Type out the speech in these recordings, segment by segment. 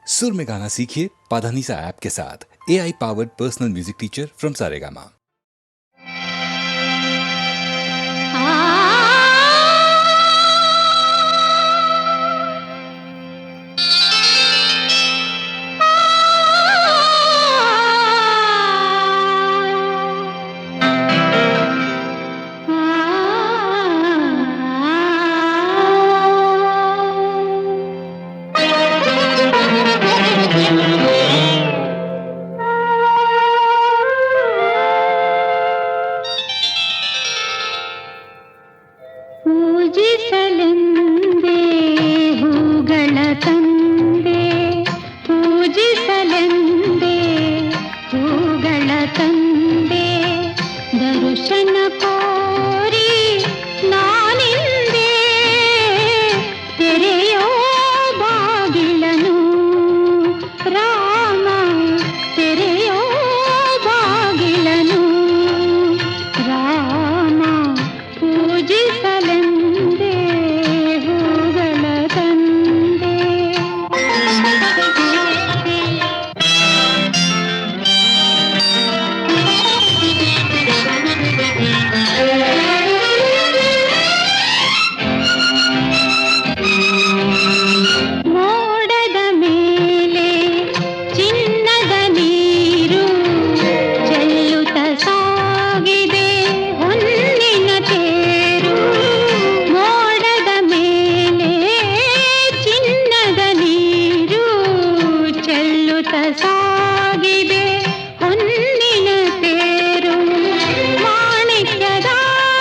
सुर में गाना सीखिए पाधानीसा ऐप के साथ। AI powered personal music teacher from Saregama. ಪೂಜಿಸಲೆಂದೇ ಹೂಗಳ ತಂದೆ, ಪೂಜಿಸಲೆಂದೇ ಹೂಗಳ ತಂದೆ, ದರ್ಶನ ಕೋರಿ ನಾನಿಂದೆ ತೆರೆಯೋ ಬಾಗಿಲನು ರಾಮ, ತೆರೆಯೋ ಬಾಗಿಲನು ರಾಮ, ಪೂಜಿಸಲೆಂದೇ ಹೂಗಳ ತಂದೆ. ಮೋಡದ ಮೇಲೆ ಚಿನ್ನದ ನೀರು ಚೆಲ್ಲುತ್ತ ಸಾಗಿದೆ ಹೊನ್ನಿನ ತೇರು. ಮೋಡದ ಮೇಲೆ ಚಿನ್ನದ ನೀರು ಚೆಲ್ಲುತ್ತ ಸಾಗಿದೆ ಹೊನ್ನಿನ ತೇರು. ಮಾಣಿಕ್ಯದಾರತಿ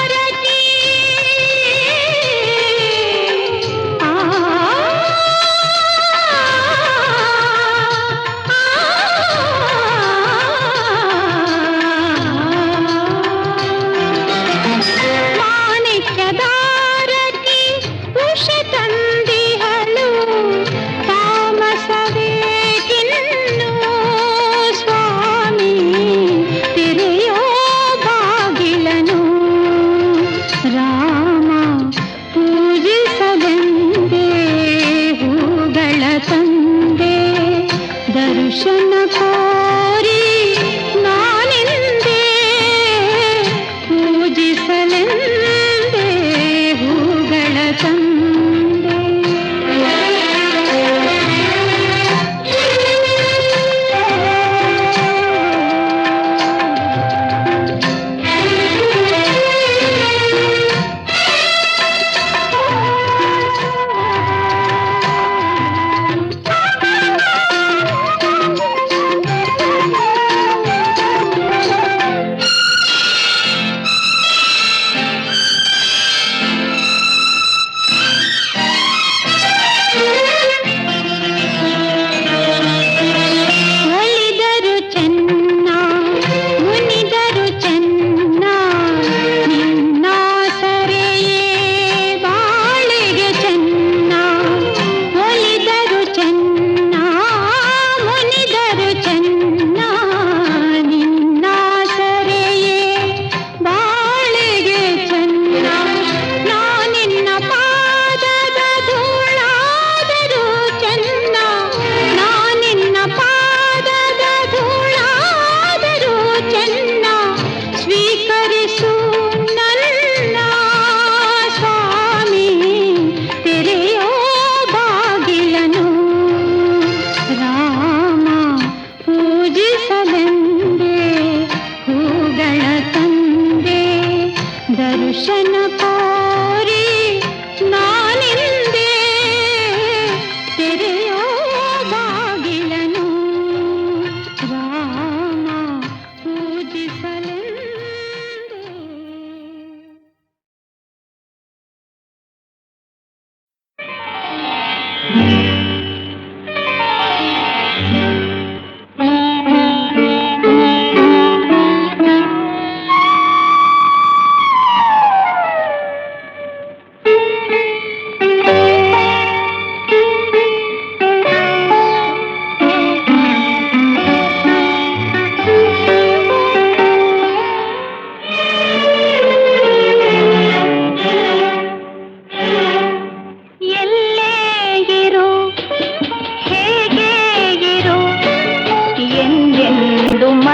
ಮಾಣಿಕ್ಯದಾರತಿ ಉಷ ತಂದಿಹಳು, ತಾಮಸವೇಕಿನ್ನು ಸ್ವಾಮಿ, ತೆರೆಯೋ ಬಾಗಿಲನು ರಾಮ, ಪೂಜಿಸಲೆಂದೇ ಹೂಗಳ ತಂದೆ, ದರ್ಶನ ಕೋರಿ ನಾನಿಂದೆ ಪೂಜಿಸಲೆಂದೇ ಹೂಗಳ ತಂದೆ.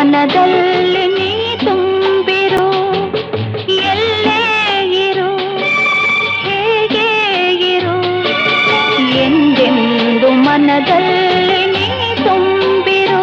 ಮನದಲ್ಲಿ ನೀ ತುಂಬಿರು, ಎಲ್ಲೇ ಇರು, ಹೇಗೆ ಇರು, ಎಂದೆಂದು ಮನದಲ್ಲಿ ನೀ ತುಂಬಿರು.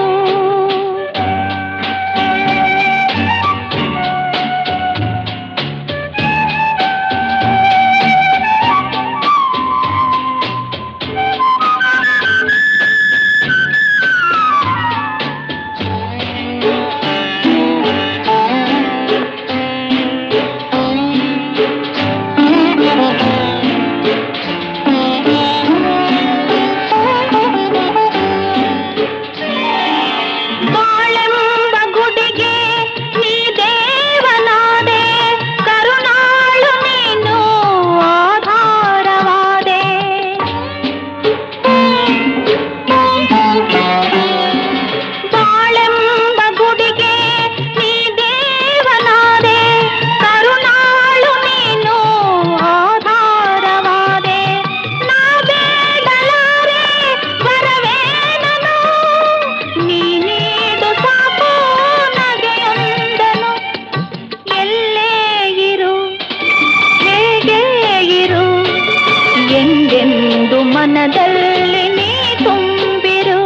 ಮನದಲ್ಲಿ ನೀ ತುಂಬಿರು.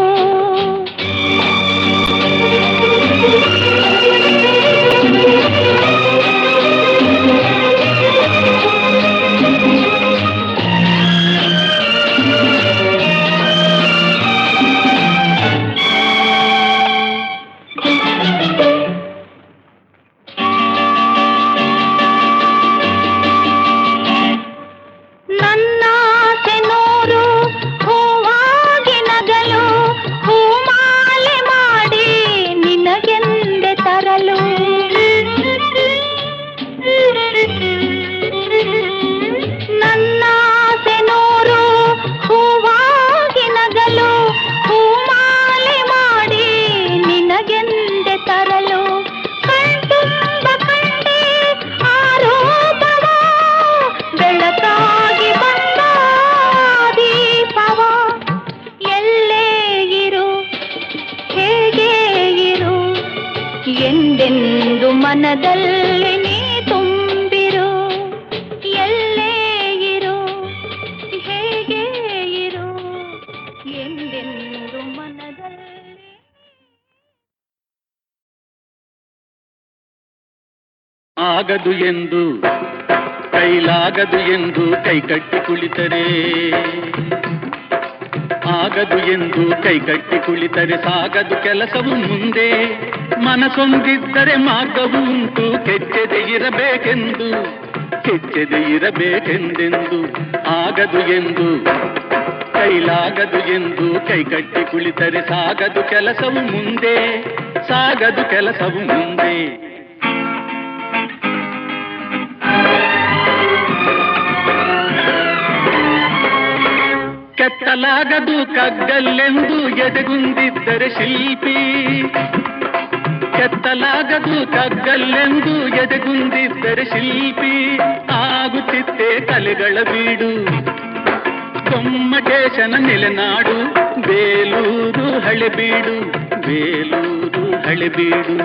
ಎಂದೆಂದು ಮನದಲ್ಲಿ ನೀ ತುಂಬಿರು, ಎಲ್ಲೇ ಇರು, ಹೇಗೆ ಇರು, ಎಂದೆಂದು ಮನದಲ್ಲಿ. ಆಗದು ಎಂದು ಕೈಲಾಗದು ಎಂದು ಕೈಕಟ್ಟಿ ಕುಳಿತರೆ, ಆಗದು ಎಂದು ಕೈಕಟ್ಟಿ ಕುಳಿತರೆ ಸಾಗದು ಕೆಲಸವು ಮುಂದೆ. ಮನಸೊಂದಿದ್ದರೆ ಮಾರ್ಗವು ಉಂಟು, ಕೆಚ್ಚದೆ ಇರಬೇಕೆಂದು, ಕೆಚ್ಚದೆ ಇರಬೇಕೆಂದೆಂದು. ಆಗದು ಎಂದು ಕೈಲಾಗದು ಎಂದು ಕೈಕಟ್ಟಿ ಕುಳಿತರೆ ಸಾಗದು ಕೆಲಸವು ಮುಂದೆ, ಸಾಗದು ಕೆಲಸವು ಮುಂದೆ. ಕೆತ್ತಲಾಗದು ಕಗ್ಗಲ್ಲೆಂದು ಎದೆಗುಂದಿದ್ದರೆ ಶಿಲ್ಪಿ, ಕೆತ್ತಲಾಗದು ಕಗ್ಗಲ್ಲೆಂದು ಎದೆಗುಂದಿದ್ದರೆ ಶಿಲ್ಪಿ. ಆಗುತ್ತಿತ್ತೆ ಕಲೆಗಳ ಬೀಡು, ಗೊಮ್ಮಟೇಶನ ನೆಲೆನಾಡು, ಬೇಲೂರು ಹಳೆಬೀಡು, ಬೇಲೂರು ಹಳೆಬೀಡು.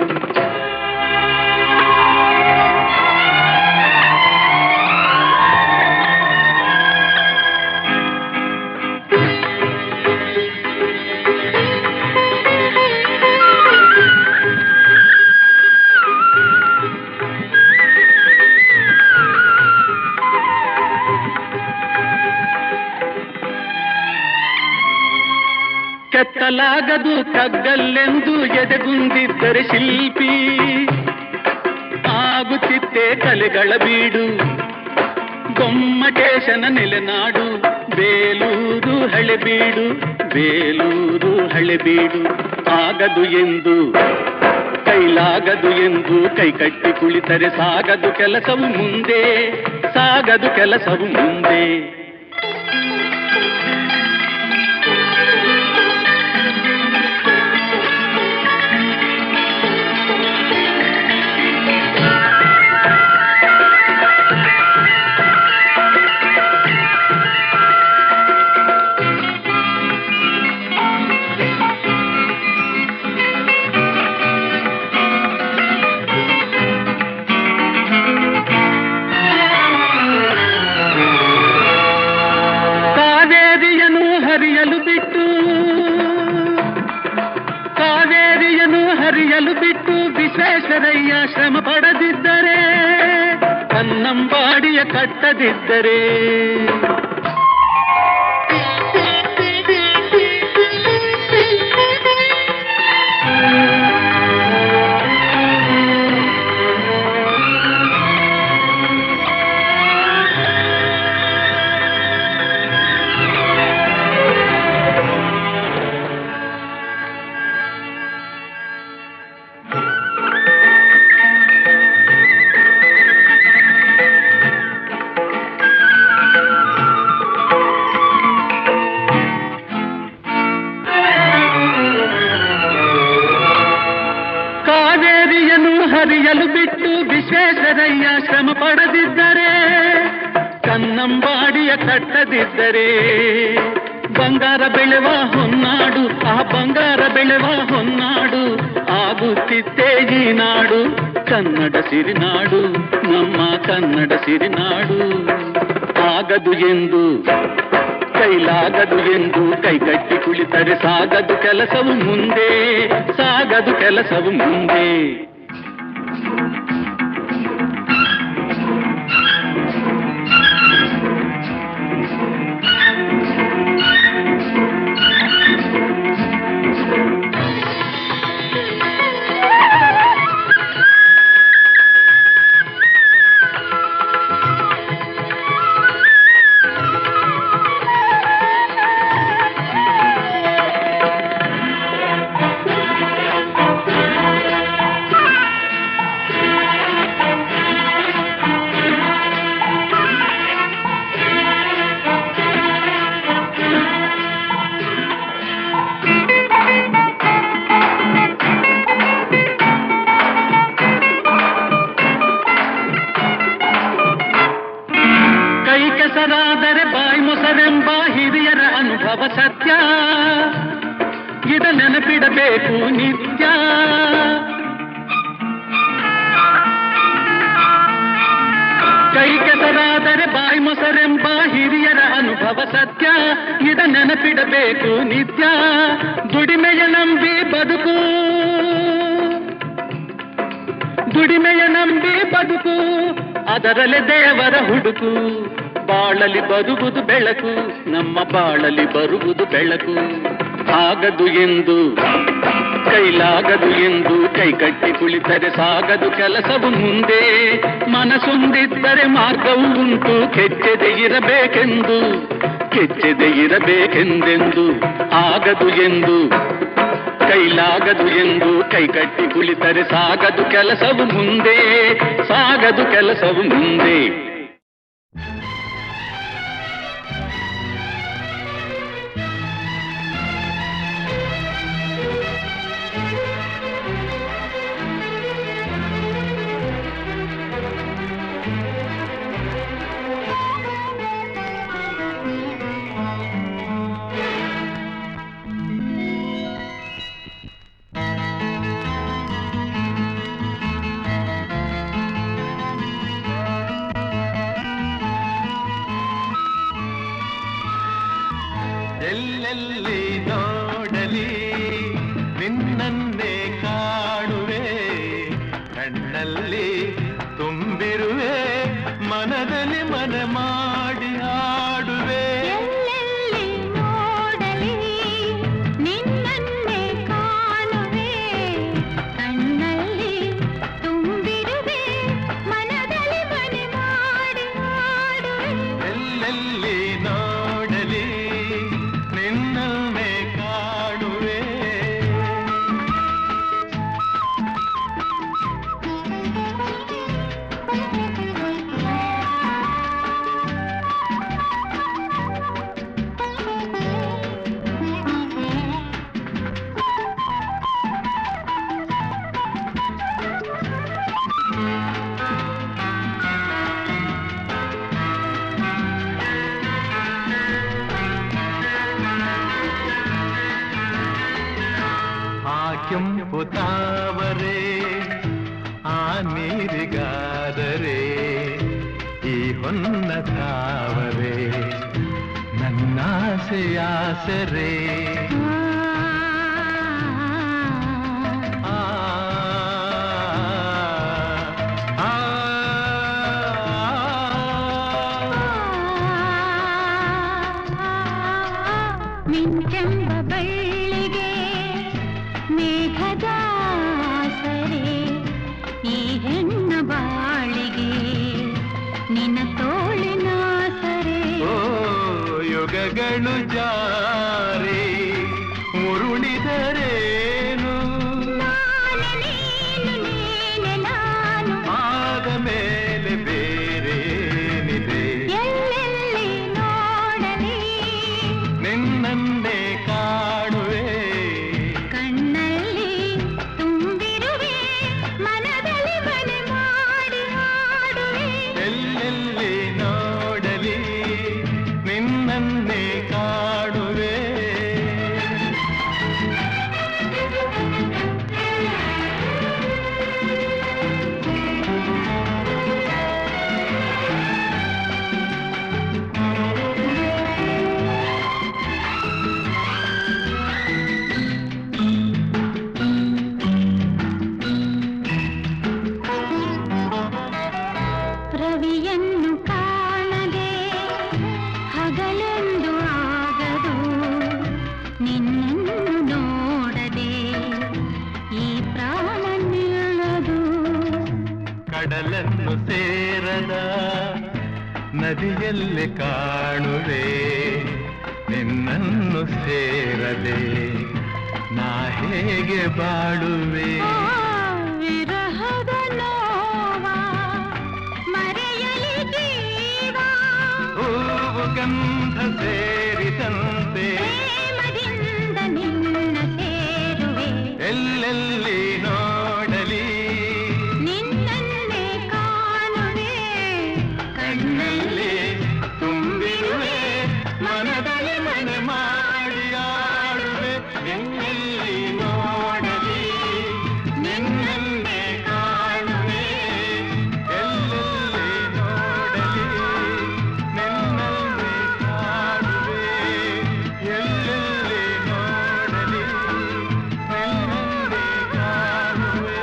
ಕೆತ್ತಲಾಗದು ಕಗ್ಗಲ್ಲೆಂದು ಎದೆಗುಂದಿದ್ದರೆ ಶಿಲ್ಪಿ. ಆಗುತ್ತಿತ್ತೆ ಕಲೆಗಳ ಬೀಡು, ಗೊಮ್ಮಟೇಶನ ನೆಲೆನಾಡು, ಬೇಲೂರು ಹಳೆಬೀಡು, ಬೇಲೂರು ಹಳೆಬೀಡು. ಆಗದು ಎಂದು ಕೈಲಾಗದು ಎಂದು ಕೈಕಟ್ಟಿ ಕುಳಿತರೆ ಸಾಗದು ಕೆಲಸವು ಮುಂದೆ, ಸಾಗದು ಕೆಲಸವು ಮುಂದೆ. ಹರಿಯಲು ಬಿಟ್ಟು ವಿಶ್ವೇಶ್ವರಯ್ಯ ಶ್ರಮ ಪಡದಿದ್ದರೆ, ಕನ್ನಂಬಾಡಿಯ ಕಟ್ಟದಿದ್ದರೆ, ಹರಿಯಲು ಬಿಟ್ಟು ವಿಶ್ವೇಶ್ವರಯ್ಯ ಶ್ರಮ ಪಡದಿದ್ದರೆ, ಕನ್ನಂಬಾಡಿಯ ಕಟ್ಟದಿದ್ದರೆ, ಬಂಗಾರ ಬೆಳೆವ ಹೊನ್ನಾಡು, ಆ ಬಂಗಾರ ಬೆಳೆವ ಹೊನ್ನಾಡು ಆಗುತ್ತಿತ್ತೇ ಈ ನಾಡು, ಕನ್ನಡ ಸಿರಿನಾಡು, ನಮ್ಮ ಕನ್ನಡ ಸಿರಿನಾಡು. ಆಗದು ಎಂದು ಕೈಲಾಗದು ಎಂದು ಕೈಕಟ್ಟಿ ಕುಳಿತರೆ ಸಾಗದು ಕೆಲಸವು ಮುಂದೆ, ಸಾಗದು ಕೆಲಸವು ಮುಂದೆ. ಕೆಸರಾದರೆ ಬಾಯಿ ಮೊಸರೆಂಬ ಹಿರಿಯರ ಅನುಭವ ಸತ್ಯ, ಇದ ನೆನಪಿಡಬೇಕು ನಿತ್ಯ. ಕೈ ಕೆಸರಾದರೆ ಬಾಯಿ ಮೊಸರೆಂಬ ಹಿರಿಯರ ಅನುಭವ ಸತ್ಯ, ಇದ ನೆನಪಿಡಬೇಕು ನಿತ್ಯ. ದುಡಿಮೆಯ ನಂಬಿ ಬದುಕು, ದುಡಿಮೆಯ ನಂಬಿ ಬದುಕು, ಅದರಲ್ಲಿ ದೇವರ ಹುಡುಕು. ಬಾಳಲಿ ಬರುವುದು ಬೆಳಕು, ನಮ್ಮ ಬಾಳಲಿ ಬರುವುದು ಬೆಳಕು. ಆಗದು ಎಂದು ಕೈಲಾಗದು ಎಂದು ಕೈಕಟ್ಟಿ ಕುಳಿತರೆ ಸಾಗದು ಕೆಲಸವು ಮುಂದೆ, ಮನಸೊಂದಿದ್ದರೆ ಮಾರ್ಗವು ಉಂಟು, ಕೆಚ್ಚದೆ ಇರಬೇಕೆಂದು, ಕೆಚ್ಚದೆ ಇರಬೇಕೆಂದೆಂದು. ಆಗದು ಎಂದು ಕೈಲಾಗದು ಎಂದು ಕೈಕಟ್ಟಿ ಕುಳಿತರೆ ಸಾಗದು ಕೆಲಸವು ಮುಂದೆ, ಸಾಗದು ಕೆಲಸವು ಮುಂದೆ. ಎಲ್ಲೆಲ್ಲಿ ನೋಡಲಿ ನಿನ್ನನ್ನೇ ಕಾಣುವೆ, ಕಣ್ಣಲ್ಲಿ ತುಂಬಿರುವೆ, ಮನದಲ್ಲಿ ಮನ ಮಾಡಿ ಆಡುವೆ. ಎಲ್ಲೆಲ್ಲಿ ನೋಡಲಿ ನಿನ್ನನ್ನೇ ಕಾಣುವೆ, ಕಣ್ಣಲ್ಲಿ ತುಂಬಿರುವೆ, ಮನದಲ್ಲಿ ಮನೆ ಮಾಡಿ ಆಡುವೆ. ಎಲ್ಲೆಲ್ಲಿ ನೋಡಲಿ ನಿನ್ನನ್ನೇ ಕಾಣುವೆ. ಕೆಂಪು ತಾವರೆ ಆ ನೀರಿಗಾದರೆ, ಈ ಹೊನ್ನ ತಾವರೆ ನನ್ನಾಸೆಯಾಸರೆ. ಆ ಉಳಿದರೇನು ಆದ ಮೇಲೆ ಬೇರೇನಿದೆ ಎಲ್ಲೆಲ್ಲಿ ನೋಡಲಿ ನಿನ್ನನ್ನೇ ಕಾಣುವೆ ಕಣ್ಣಲ್ಲಿ ತುಂಬಿರುವೆ ಮನದಲ್ಲಿ ಮನೆ ಮಾಡಿ ಆಡುವೆ ಎಲ್ಲೆಲ್ಲಿ ನೋಡಲಿ ನಿನ್ನನ್ನೇ ಕಾಣುವೆ ರವಿಯನ್ನು ಕಾಣದೆ ಹಗಲೆಂದು ಆಗದು ನಿನ್ನನ್ನು ನೋಡದೆ ಈ ಪ್ರಾಣ ನಿಲ್ಲದು ಕಡಲನ್ನು ಸೇರದ ನದಿಯಲ್ಲಿ ಕಾಣುವೆ ನಿನ್ನನ್ನು ಸೇರದೆ ನಾ ಹೇಗೆ ಬಾಳುವೆ ವಿರಹದ ನೋವ ಮರೆಯಲಿ ಜೀವ ಹೂವು ಗಂಧ ಸೇರಿದಂತೆ ಪ್ರೇಮದಿಂದ ನಿನ್ನ ಸೇರುವೆ ಎಲ್ಲೆಲ್ಲಿ ನೋಡಲಿ ನಿನ್ನನ್ನೇ ಕಾಣುವೆ ಕಣ್ಣಲ್ಲಿ ತುಂಬಿರುವೆ ಮನದಲ್ಲಿ ಮನೆ ಮಾಡಿ ಆಡುವೆ ಎಲ್ಲೆಲ್ಲಿ ನೋಡಲಿ ನಿನ್ನನ್ನೇ ಕಾಣುವೆ ಎಲ್ಲೆಲ್ಲಿ ನೋಡಲಿ ನಿನ್ನನ್ನೇ ಕಾಣುವೆ ಎಲ್ಲೆಲ್ಲಿ ನೋಡಲಿ ನಿನ್ನನ್ನೇ ಕಾಣುವೆ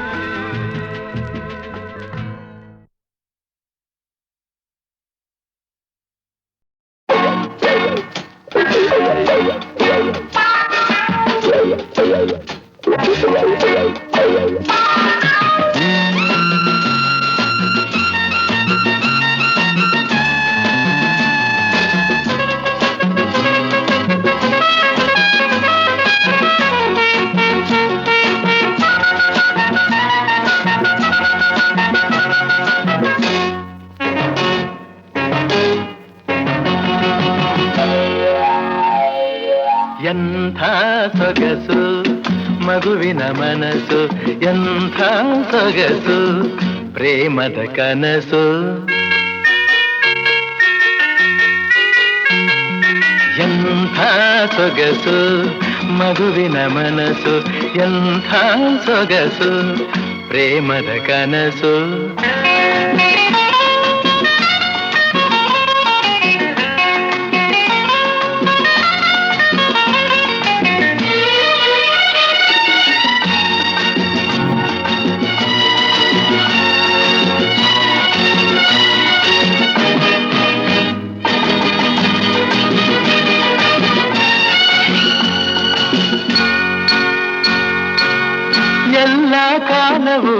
ಎಂಥ ಸೊಗಸು ಮಗುವಿನ ಮನಸ್ಸು ಎಂಥ ಸೊಗಸು ಪ್ರೇಮದ ಕನಸು ಎಂಥ ಸೊಗಸು ಮಗುವಿನ ಮನಸ್ಸು ಎಂಥ ಸೊಗಸು ಪ್ರೇಮದ ಕನಸು ಎಲ್ಲ ಕಾಲವು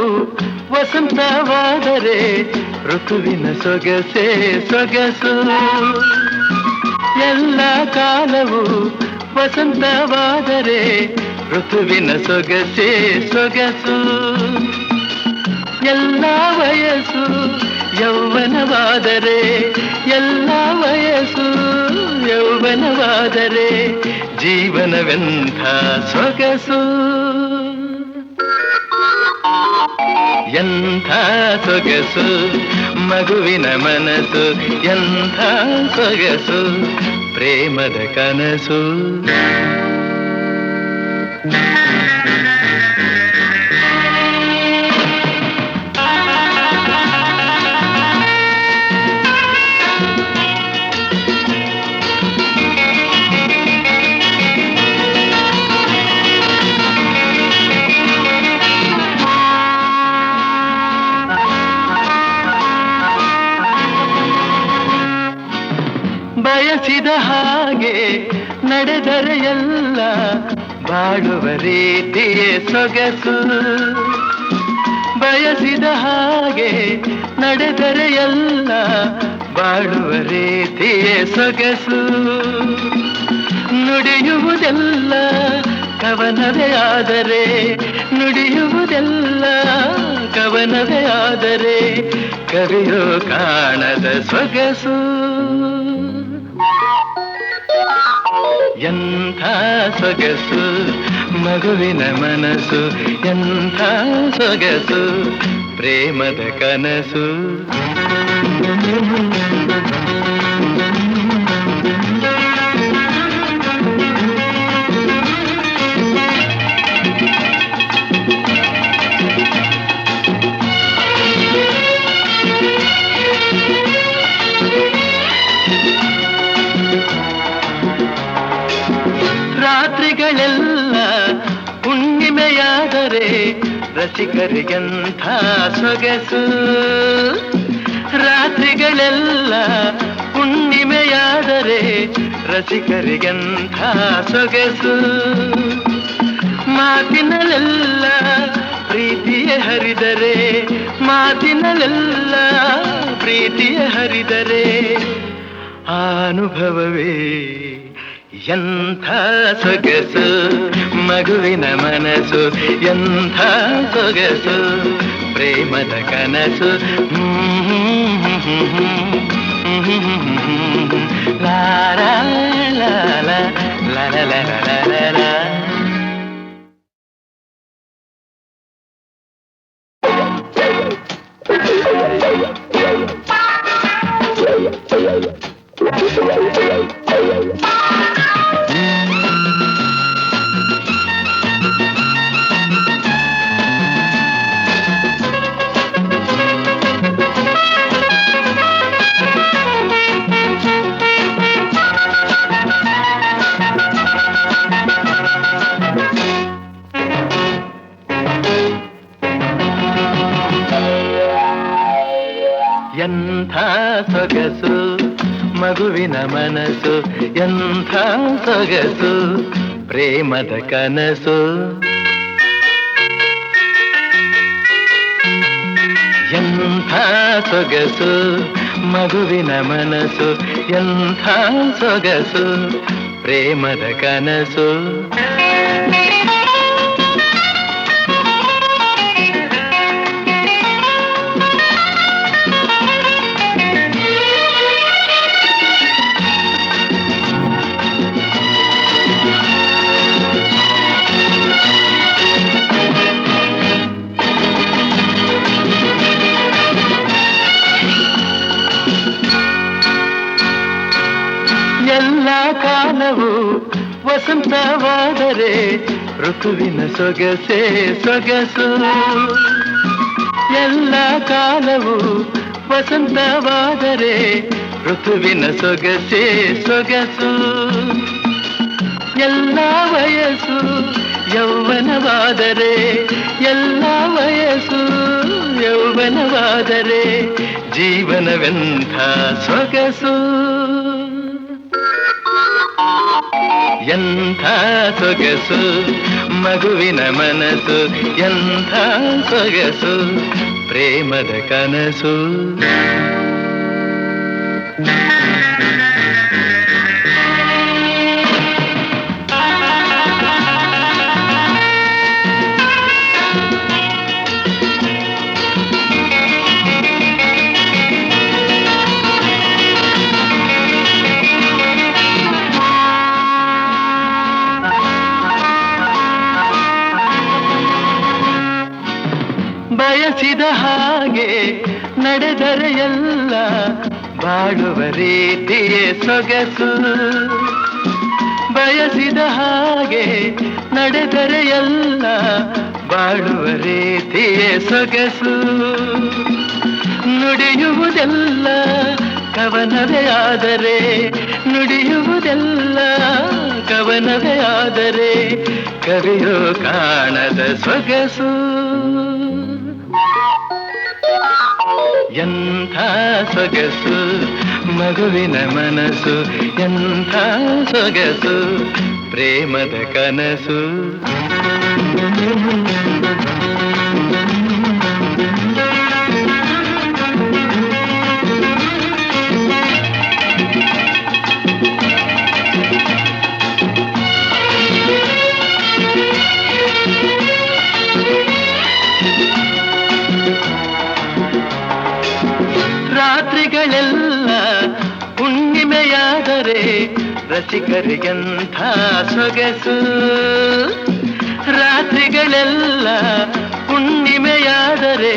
ವಸಂತವಾದರೆ ಋತುವಿನ ಸೊಗಸೆ ಸೊಗಸು ಎಲ್ಲ ಕಾಲವು ವಸಂತವಾದರೆ ಋತುವಿನ ಸೊಗಸೆ ಸೊಗಸು ಎಲ್ಲ ವಯಸ್ಸು ಯೌವನವಾದರೆ ಎಲ್ಲ ವಯಸ್ಸು ಯೌವನವಾದರೆ ಜೀವನವೆಂಥ ಸೊಗಸು ಎಂಥ ಸೊಗಸು ಮಗುವಿನ ಮನಸ್ಸು ಎಂಥ ಸೊಗಸು ಪ್ರೇಮದ ಕನಸು ಬಯಸಿದ ಹಾಗೆ ನಡೆದರೆ ಎಲ್ಲ ಬಾಳುವ ರೀತಿಯೇ ಸೊಗಸು ಬಯಸಿದ ಹಾಗೆ ನಡೆದರೆ ಎಲ್ಲ ಬಾಳುವ ರೀತಿಯೇ ಸೊಗಸು ನುಡಿಯುವುದೆಲ್ಲ ಕವನವೇ ಆದರೆ ನುಡಿಯುವುದೆಲ್ಲ ಕವನವೇ ಆದರೆ ಕವಿಯೋ ಕಾಣದ ಸೊಗಸು. ಎಂಥ ಸೊಗಸು ಮಗುವಿನ ಮನಸ್ಸು, ಎಂಥ ಸೊಗಸು ಪ್ರೇಮದ ಕನಸು. ರಾತ್ರಿಗಳೆಲ್ಲ ಹುಣ್ಣಿಮೆಯಾದರೆ ರಸಿಕರಿಗಂಥ ಸೊಗಸು. ರಾತ್ರಿಗಳೆಲ್ಲ ಹುಣ್ಣಿಮೆಯಾದರೆ ರಸಿಕರಿಗಂಥ ಸೊಗಸು. ಮಾತಿನಲ್ಲೆಲ್ಲ ಪ್ರೀತಿಯ ಹರಿದರೆ, ಮಾತಿನಲ್ಲೆಲ್ಲ ಪ್ರೀತಿಯ ಹರಿದರೆ ಆ ಅನುಭವವೇ ಎಂಥ ಸೊಗಸು ಮಗುವಿನ ಮನಸ್ಸು, ಎಂಥ ಸೊಗಸು ಪ್ರೇಮದ ಕನಸು. ಲಾ ಲಾ ಲಾ ಲಾ ಲಾ ಲಾ ಲಾ ಲಾ. ಎಂಥ ಸೊಗಸು ಮಗುವಿನ ಮನಸ್ಸು, ಎಂಥ ಸೊಗಸು ಪ್ರೇಮದ ಕನಸು. ಎಂಥ ಸೊಗಸು ಮಗುವಿನ ಮನಸ್ಸು, ಎಂಥ ಸೊಗಸು ಪ್ರೇಮದ ಕನಸು. ಎಲ್ಲ ಕಾಲವು ವಸಂತವಾದರೆ ಋತುವಿನ ಸೊಗಸೇ ಸೊಗಸು. ಎಲ್ಲ ಕಾಲವು ವಸಂತವಾದರೆ ಋತುವಿನ ಸೊಗಸೇ ಸೊಗಸು. ಎಲ್ಲ ವಯಸ್ಸು ಯೌವನವಾದರೆ, ಎಲ್ಲ ವಯಸ್ಸು ಯೌವನವಾದರೆ ಜೀವನವೆಂಥ ಸೊಗಸು. ಎಂಥ ಸೊಗಸು ಮಗುವಿನ ಮನಸ್ಸು, ಎಂಥ ಸೊಗಸು ಪ್ರೇಮದ ಕನಸು. ಬಯಸಿದ ಹಾಗೆ ನಡೆದರೆ ಎಲ್ಲ ಬಾಳುವ ರೀತಿಯೇ ಸೊಗಸು. ಬಯಸಿದ ಹಾಗೆ ನಡೆದರೆ ಎಲ್ಲ ಬಾಳುವ ರೀತಿಯೇ ಸೊಗಸು. ನುಡಿಯುವುದೆಲ್ಲ ಕವನವೇ ಆದರೆ, ನುಡಿಯುವುದೆಲ್ಲ ಕವನವೇ ಆದರೆ ಕವಿಯೋ ಕಾಣದ ಸೊಗಸು. ಎಂಥ ಸೊಗಸು ಮಗುವಿನ ಮನಸ್ಸು, ಎಂಥ ಸೊಗಸು ಪ್ರೇಮದ ಕನಸು. ಹುಣ್ಣಿಮೆಯಾದರೆ ರಸಿಕರಿಗೆಂಥ ಸೊಗಸು. ರಾತ್ರಿಗಳೆಲ್ಲ ಹುಣ್ಣಿಮೆಯಾದರೆ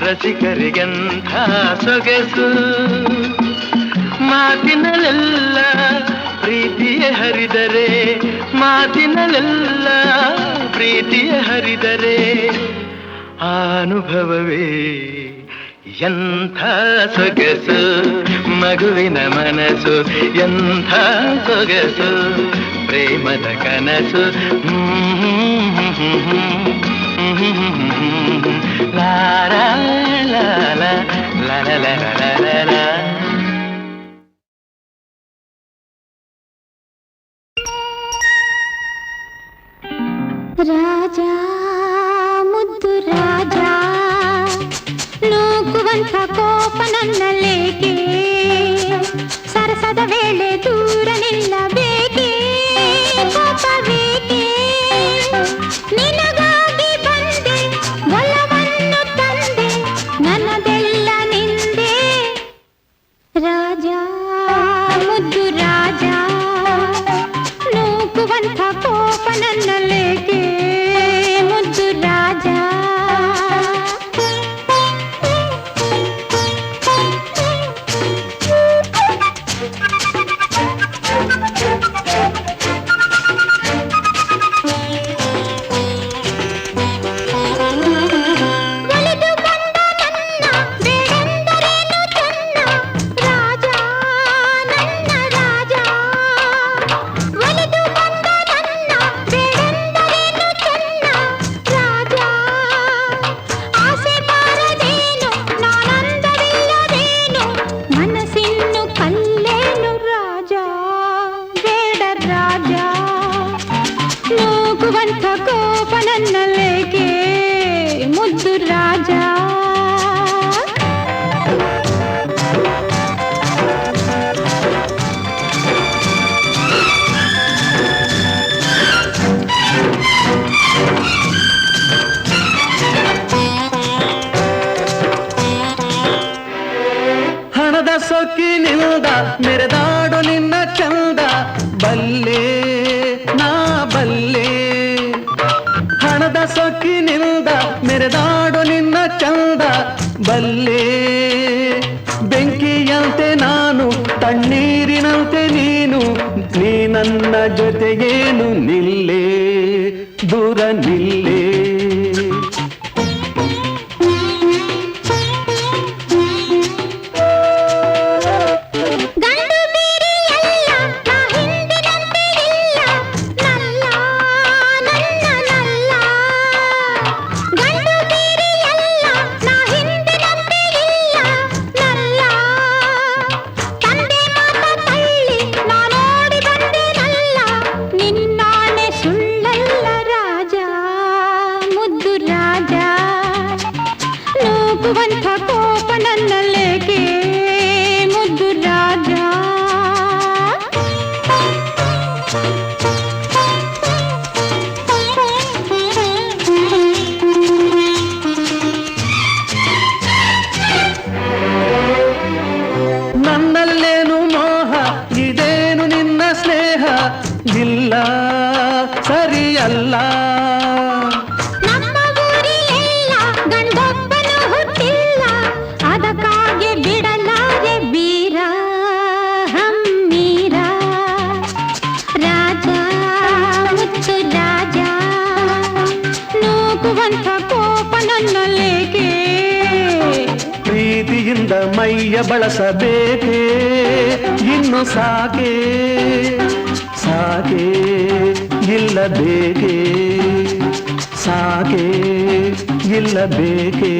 ರಸಿಕರಿಗೆಂಥ ಸೊಗಸು. ಮಾತಿನಲ್ಲೆಲ್ಲ ಪ್ರೀತಿಯ ಹರಿದರೆ, ಮಾತಿನಲ್ಲೆಲ್ಲ ಪ್ರೀತಿಯ ಹರಿದರೆ ಅನುಭವವೇ ಎಂಥ ಸೊಗಸು. ಮಗುವಿನ ಮನಸ್ಸು ಎಂಥ ಸೊಗಸು, ಪ್ರೇಮದ ಕನಸು. ಲಾರ ಲಾಲ ಲಾಲ. ರಾಜ ಮುದ್ದು ರಾಜ, ನೂಕುವಂಥ ಕೋಪ ನನ್ನಲ್ಲೇಕೆ? ಸರಸದ ವೇಳೆ ದೂರ ನಿಲ್ಲಬೇಕೆ? ಕೋಪವೇಕೆ? ನಿನಗಾಗಿ ಬಂದೆ, ಒಲವನ್ನು ತಂದೆ, ನನ್ನದೆಲ್ಲ ನಿಂದೆ. ರಾಜ ಮುದ್ದು ರಾಜ, ನೂಕುವಂಥ ಕೋಪ ನನ್ನಲ್ಲೇಕೆ? ಮುದ್ದು ರಾಜ. ಸೊಕ್ಕಿನಿಂದ ಮೆರೆದಾಡು ನಿನ್ನ ಚಂದ, ಬಲ್ಲೆ ನಾ ಬಲ್ಲೆ. ಹಣದ ಸೊಕ್ಕಿನಿಂದ ಮೆರೆದಾಡು ನಿನ್ನ ಚಂದ, ಬಲ್ಲೆ. ಬೆಂಕಿಯಂತೆ ನಾನು, ತಣ್ಣೀರಿನಂತೆ ನೀನು, ನೀ ನನ್ನ ಜೊತೆಗೇನು ನಿಲ್ಲೇ, ದೂರ ನಿಲ್ಲೇ. ನನ್ನಲ್ಲೇನು ಮೋಹ, ಇದೇನು ನಿನ್ನ ಸ್ನೇಹ, ಇಲ್ಲ ಸರಿಯಲ್ಲ. ನಮ್ಮ ಊರಿಲೆಲ್ಲ ಗಂಡೊಬ್ಬನು ಹುಟ್ಟಿಲ್ಲ, ಅದಕ್ಕಾಗಿ ಬಿಡಲಾರೆ ಬೀರ ಹಮ್ಮೀರ. ರಾಜ ಮುತ್ತು ರಾಜ, ನೂಕುವಂಥ ಕೋಪ ನನ್ನಲ್ಲೇಕೆ? ಪ್ರೀತಿಯಿಂದ ಮೈಯ ಬಳಸಬೇಕೆ, ಇನ್ನು ಸಾಕೆ ಸಾಕೆ ಇಲ್ಲ ಬೇಕೆ, ಸಾಕೆ ಇಲ್ಲ ಬೇಕೆ.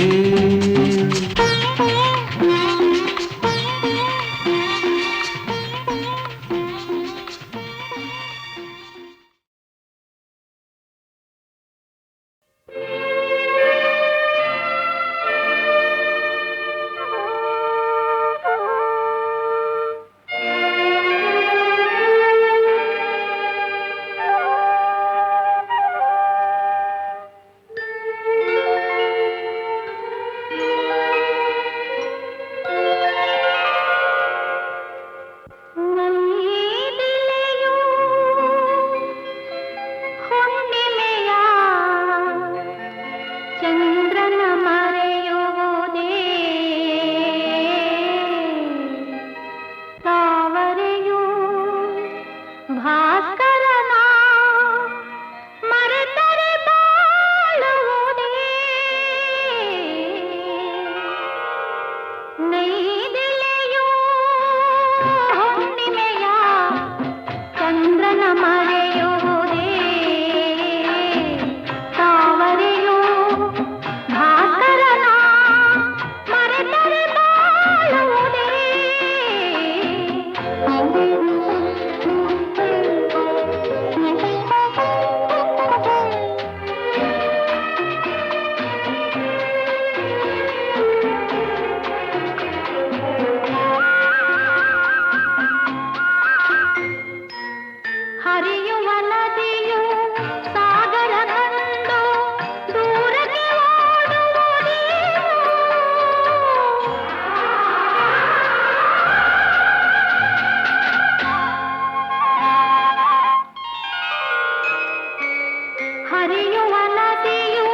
ಹರಿಯುವ ನದಿಯು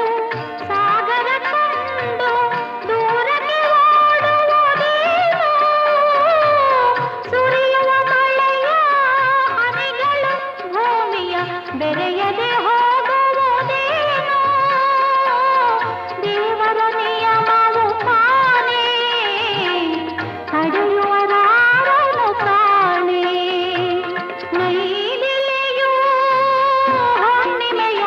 ಸಾಗರ ಕಂಡು ದೂರಕ್ಕೆ ಓಡುವುದೇನು ಸುರಿಯುವ ಮಳೆಯ ಹನಿಗಳು ಭೂಮಿಯ ಬೆರೆಯದೆ ಹೋಗುವುದೇನು ದೇವರ ನಿಯಮವು ತಾನೇ ತಡೆಯುವರಾರನು ಕಾಣೆ ನೈದಿಲೆಯೂ ಹುಣ್ಣಿಮೆಯ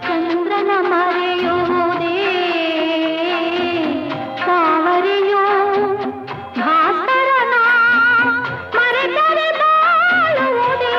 ಚಂದ್ರನ ಮರೆಯುವುದೇ ಸಾವರಿಯು ಭಾಸ್ಕರನ ಮರೆತರೆ ಬಾಳುವುದೇ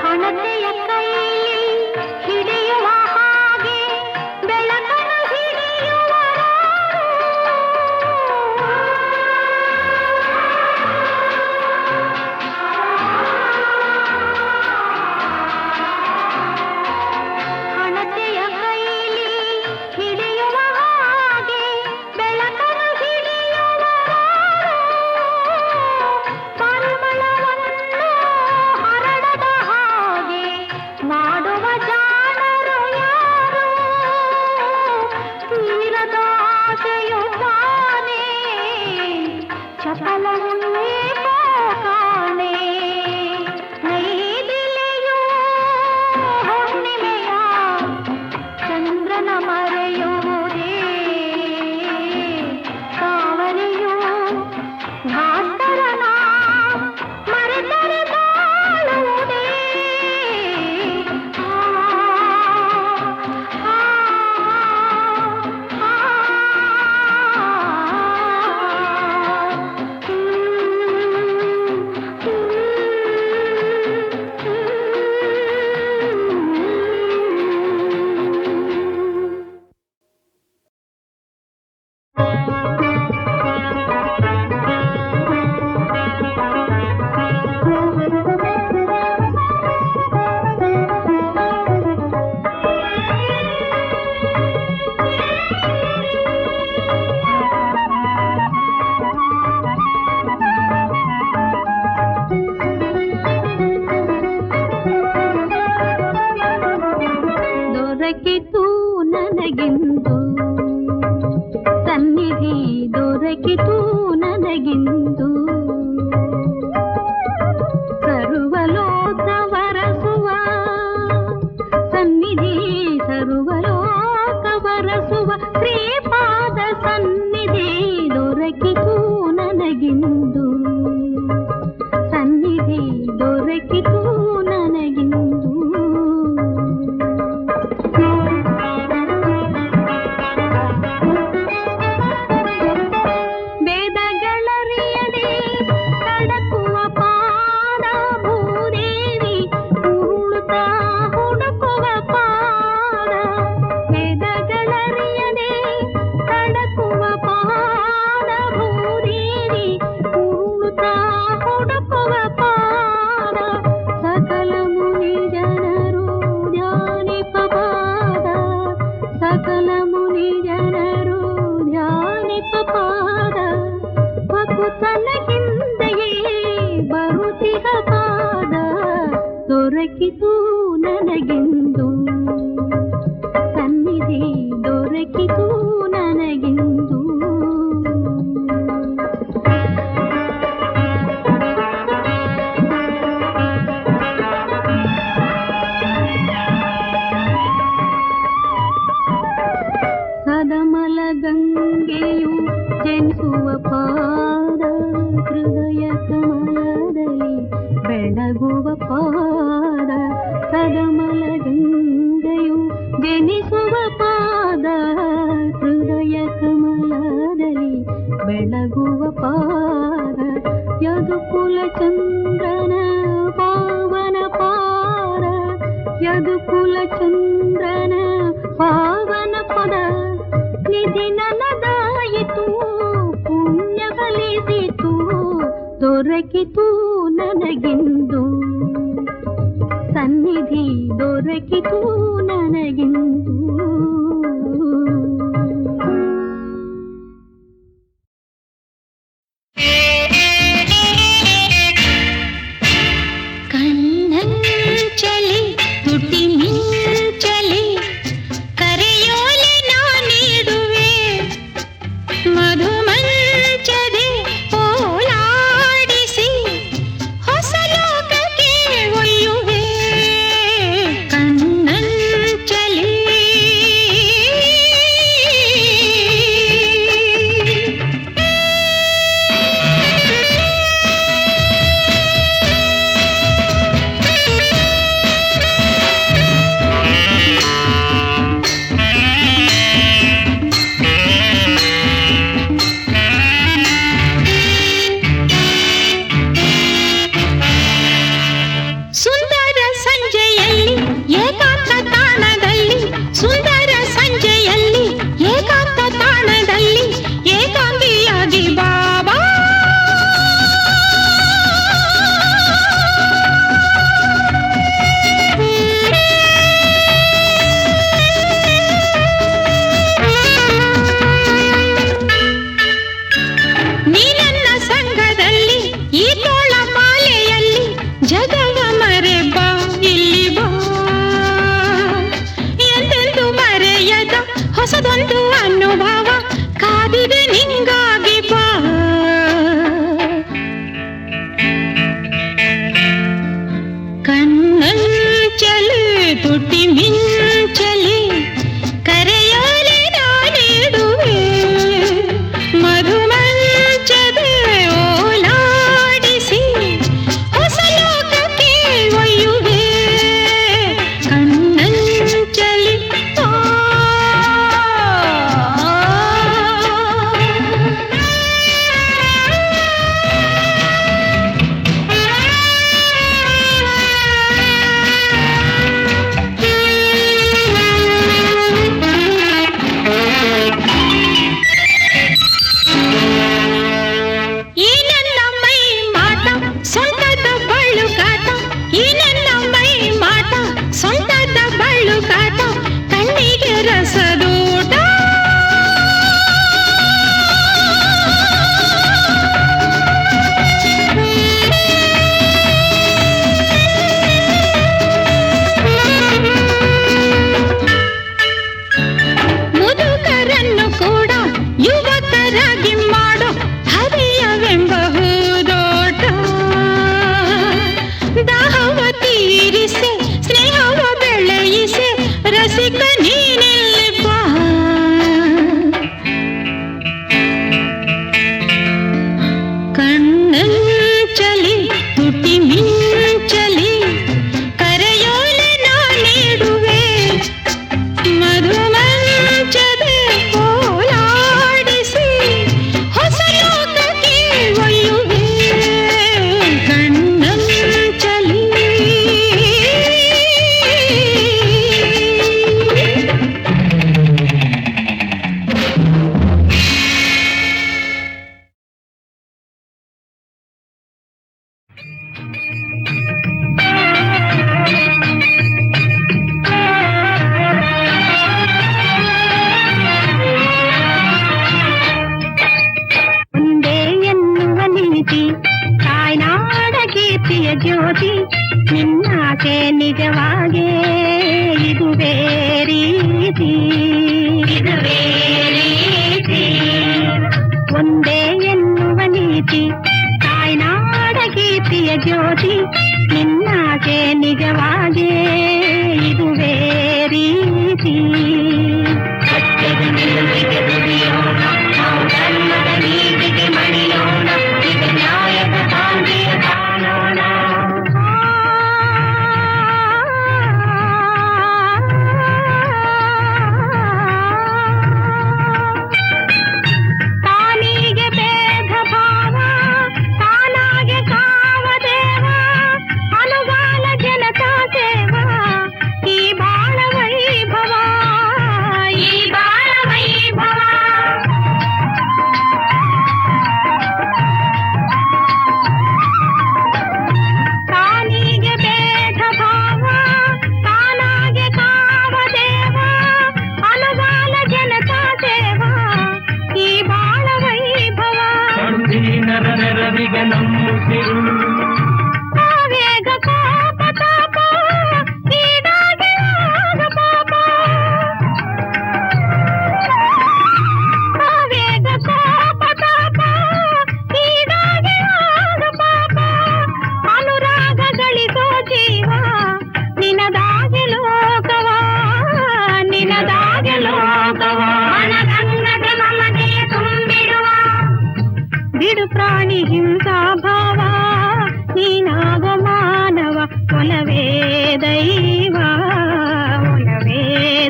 ಹಣತೆಯ ಕೈಲಿ ಹಿಡಿಯುವ ಹಾಗೆ ಬೆಳಕನ್ನು ಹಿಡಿಯುವರಾರು ಹಣತೆಯ ಕೈಲಿ ಹಿಡಿಯುವ ಹಾಗೆ ಬೆಳಕನ್ನು ಹಿಡಿಯುವರಾರು ಪರಿಮಳವನ್ನು ಹರಡದ ಹಾಗೆ ಮಾಡುವ ಜಾಣರು ಯಾರು ತೀರದ ಆಸೆಯು ತಾನೇ ಚಪಲವೇ ಕಾಣೆ ನೈದಿಲೆಯೂ ಹುಣ್ಣಿಮೆಯ ಚಂದ್ರನ ಮರೆಯುವುದೇ ಸಾವರಿಯು ಭಾಸ್ಕರನ ಮರೆತರೆ ಬಾಳುವುದೇ ದೊರಕಿತು ನನಗಿಂದು ಸನ್ನಿಧಿ ದೊರಕಿತು ನನಗಿಂದು ಸರ್ವಲೋಕ ವರಸುವ ಸನ್ನಿಧಿ ಸರ್ವಲೋಕ ವರಸುವ ಶ್ರೀಪಾದ ಸನ್ನಿಧಿ ದೊರಕಿತು ನನಗಿಂದು ಸನ್ನಿಧಿ ದೊರಕಿತು ನನಗಿಂದು ವೇದಗಳರಿಯದೆ ತಡಕುವ ಪಾದ ಭೂದೇವಿ ಉರುಳುತ್ತಾ ಹುಡುಕುವ ಪಾದ ವೇದಗಳರಿಯದೆ ತಡಕುವ ಪಾದ ಭೂದೇವಿ ಉರುಳುತ್ತಾ ಹುಡುಕುವ ಪಾದ ಸಕಲ ಮುನಿ ಜನರು ಧ್ಯಾನಿಪ ಪಾದ ಸಕಲ ಮುನಿ ಜನರು ಧ್ಯಾನಿಪ ಪಾದ ಭಕುತನ ಹಿಂದೆಯೇ ಬರುತ್ತಿಹ ಪಾದ ದೊರಕಿತು ನನಗಿಂದು ಸನ್ನಿಧಿ ದೊರಕಿತು ನನಗಿಂದು ಸದಮಲ ಗಂಗೆಯು ಜನಿಸುವ ಪಾದ ಹೃದಯ ಕಮಲದಲ್ಲಿ ಬೆಳಗುವ ಪಾದ ಸದಮಲ ಗಂಗೆಯು ಜನಿಸುವ ಪಾದ ಹೃದಯ ಕಮಲದಲ್ಲಿ ಬೆಳಗುವ ಪಾದ ಯದುಕುಲ ಚಂದ್ರನ ಪಾವನ ಪಾದ ಯದುಕುಲ ಚಂದ್ರನ ಪಾವನ ಪದ ನಿಧಿ ನನದಾಯಿತು ಪುಣ್ಯ ಫಲ ದೊರಕಿತು ನನಗಿಂದು, ಸನ್ನಿಧಿ ದೊರಕಿತು ನನಗಿಂದು. ಕಣ್ಣಂಚಲಿ ತುಟಿ ಮಿಂಚಲಿ ಕರೆಯೋಲೆ ನಾನಿಡುವೆ, ಮಧುಮಂಚದೆ ಓಲಾಡಿಸಿ ಹೊಸ ಲೋಕಕ್ಕೆ ಒಯ್ಯುವೆ. ಕಣ್ಣಂಚಲಿ ಸುಂದರ ಸಂಜೆಯಲ್ಲಿ ಏಕಾಂತ ತಾಣದಲ್ಲಿ, ಸುಂದರ ಸಂಜೆಯಲ್ಲಿ ಏಕಾಂತ ತಾಣದಲ್ಲಿ ಏಕಾಂಗಿಯಾಗಿ ಬಾಬಾ ನೀ ನನ್ನ ಸಂಘದಲ್ಲಿ ಈ ತೋಳ ಮಾಲೆಯಲ್ಲಿ ಜಗವ ಮರೆ ಬಾ ಇಲ್ಲಿ ಬಾ, ಎಂದೆಂದು ಮರೆಯದ ಹೊಸದೊಂದು ಅನುಭವ ಕಾದಿದೆ ನಿಂಗಾಗಿ ಬಾ. ಕಣ್ಣಂಚಲಿ ತುಟಿ ಮಿಂಚಲಿ ಕರೆಯೋಲೆ ನಾನಿಡುವೆ, ಮಧುಮಂಚದೆ ಓಲಾಡಿಸಿ ಹೊಸ ಲೋಕಕ್ಕೆ ಒಯ್ಯುವೆ. ಕಣ್ಣಂಚಲಿ ಈ ನನ್ನ ಮೈ ಮಾಟ ಸೊಂಟದ ಬಳ್ಳುಗಾಟ, ಈ ನನ್ನ ಮೈ ಮಾಟ ಸೊಂಟದ ಬಳ್ಳುಗಾಟ, ಕಣ್ಣಿಗೆ ರಸದೂಟ. ಮುದುಕರನ್ನು ಕೂಡ ಯುವಕರಾಗಿ ಮಾಡೋ ಹರಿಯವೆಂಬ ಹೂದೋಟ, ದಾಹವ ತೀರಿಸೆ ಸ್ನೇಹವ ಬೆಳೆಯಿಸೆ ರಸಿಕ ನೀನಿಲ್ಲಿ ಬಾ. ಕಣ್ಣಂಚಲಿ ತುಟಿ ಮಿಂಚಲಿ ಕರೆಯೋಲೆ ನಾನಿಡುವೆ, ಮಧುಮಂಚದೆ ಓಲಾಡಿಸಿ ಹೊಸ ಲೋಕಕ್ಕೆ ಒಯ್ಯುವೆ. ಕಣ್ಣಂಚಲಿ ಒಂದೇ ಎನ್ನುವ ನೀತಿ ತಾಯ್ನಾಡ ಕೀರ್ತಿಯ ಜ್ಯೋತಿ, ನಿನ್ನಾಸೆ ನಿಜವಾಗೇ ಇದುವೇ ರೀತಿ, ಇದುವೇ ರೀತಿ. ಒಂದೇ ಎನ್ನುವ ನೀತಿ ತಾಯ್ನಾಡ ಕೀರ್ತಿಯ ಜ್ಯೋತಿ, ನಿನ್ನಾಸೆ ನಿಜವಾಗೇ ಇದುವೇ ರೀತಿ. ಸತ್ಯದ ನಿಲುವಿಗೆ ದುಡಿಯೋಣ, ನಾವು ಧರ್ಮದ ನೀತಿಗೆ ಮಣಿಯೋಣ, ಇದು ನ್ಯಾಯದ ಕಾಂತಿಯ ಕಾಣೋಣ. ತಾನಿಗೆ ಭೇದ ಭಾವ ತಾನಾಗೆ ಕಾವದೇವ, ಅನುಗಾಲ ಜನತಾ ಸೇವಾ ಈ ಬಾಳ ವೈಭವ, ಈ ಬಾಳ ವೈಭವ. ಜನರ ನೆರವಿಗೆ ನಮ್ಮುಸಿರು. ಆವೇಗ ಕೋಪ ತಾಪ ಈಡಾಗಿ ಆಗ ಪಾಪ. ಆವೇಗ ಕೋಪ ತಾಪ ಈಡಾಗಿ ಆಗ ಪಾಪ. ಅನುರಾಗಗಳಿಗೋ ಜೀವ ನಿನದಾಗೆ ಲೋಕವ, ನಿನದಾಗೆ ಲೋಕವ. ಮನದಂಗದ ಮಮತೆ ತುಂಬಿಡುವ ಬಿಡು ಪ್ರಾಣಿ ಹಿಂಸಾ ಭಾವ, ನೀನಾಗೋ ಮಾನವ ಒಲವೇ ದೈವ, ಒಲವೇ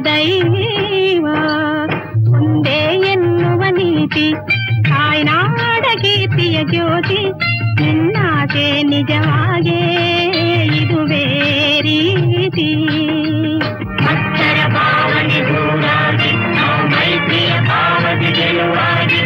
ದೈವ. ಒಂದೇ ಎನ್ನುವ ನೀತಿ ತಾಯ್ನಾಡ ಕೀರ್ತಿಯ ಜ್ಯೋತಿ, ನಿನ್ನಾಸೆ ನಿಜವಾಗೇ ಇದುವೇ ರೀತಿ. ಅಕ್ಷರ ಭಾವನೆ ದೂರಾಗಿ ನಾವು ಮೈತ್ರಿಯ ಭಾವನೆ ಗೆಲುವಾಗಿ